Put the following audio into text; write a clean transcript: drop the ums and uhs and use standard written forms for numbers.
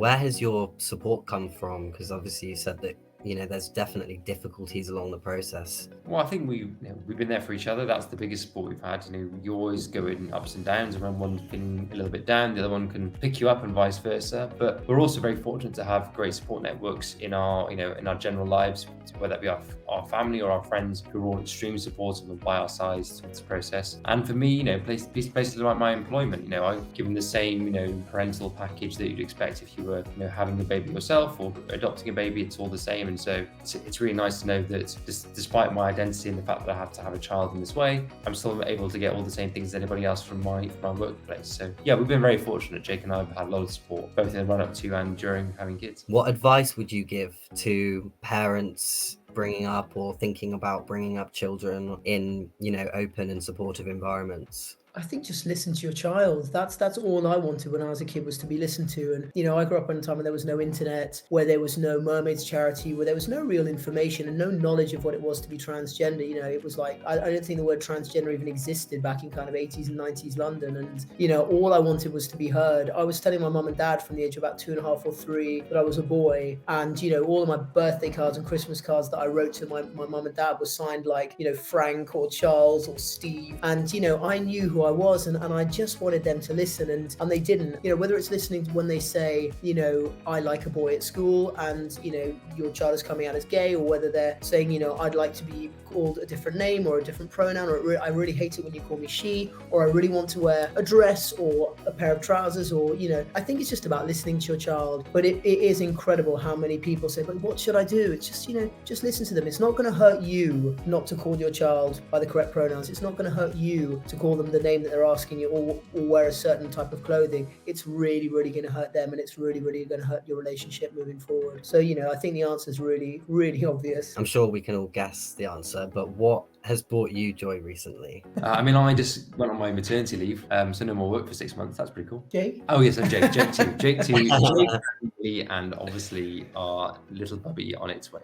Where has your support come from? Because obviously you said that, there's definitely difficulties along the process. Well, I think we've been there for each other. That's the biggest support we've had. You always go in ups and downs, and when one's feeling a little bit down, the other one can pick you up, and vice versa. But we're also very fortunate to have great support networks in our, in our general lives, whether that be our family or our friends who are all extremely supportive and by our side through this process. And for me, places like my employment, I've given the same, parental package that you'd expect if you were, having a baby yourself or adopting a baby. It's all the same, and so it's really nice to know that despite my identity and the fact that I have to have a child in this way, I'm still able to get all the same things as anybody else from my workplace. So yeah, we've been very fortunate. Jake and I have had a lot of support, both in the run up to and during having kids. What advice would you give to parents bringing up or thinking about bringing up children in, open and supportive environments? I think just listen to your child. That's all I wanted when I was a kid, was to be listened to. And I grew up in a time when there was no internet, where there was no mermaids charity, where there was no real information and no knowledge of what it was to be transgender. It was like, I don't think the word transgender even existed back in kind of 80s and 90s London. And all I wanted was to be heard. I was telling my mum and dad from the age of about 2.5 or 3 that I was a boy, and all of my birthday cards and Christmas cards that I wrote to my mum and dad were signed like Frank or Charles or Steve. And I knew who I was, and I just wanted them to listen, and they didn't. Whether it's listening to when they say, I like a boy at school, and your child is coming out as gay, or whether they're saying, I'd like to be called a different name or a different pronoun, or I really hate it when you call me she, or I really want to wear a dress or a pair of trousers, or I think it's just about listening to your child. But it is incredible how many people say, but what should I do? It's just just listen to them. It's not going to hurt you not to call your child by the correct pronouns. It's not going to hurt you to call them the name that they're asking you, or wear a certain type of clothing. It's really, really going to hurt them, and it's really, really going to hurt your relationship moving forward. So I think the answer is really, really obvious. I'm sure we can all guess the answer, but what has brought you joy recently? I just went on my maternity leave, so no more work for 6 months. That's pretty cool. Jake? Oh yes, and Jake too. Jake, and obviously our little puppy on its way.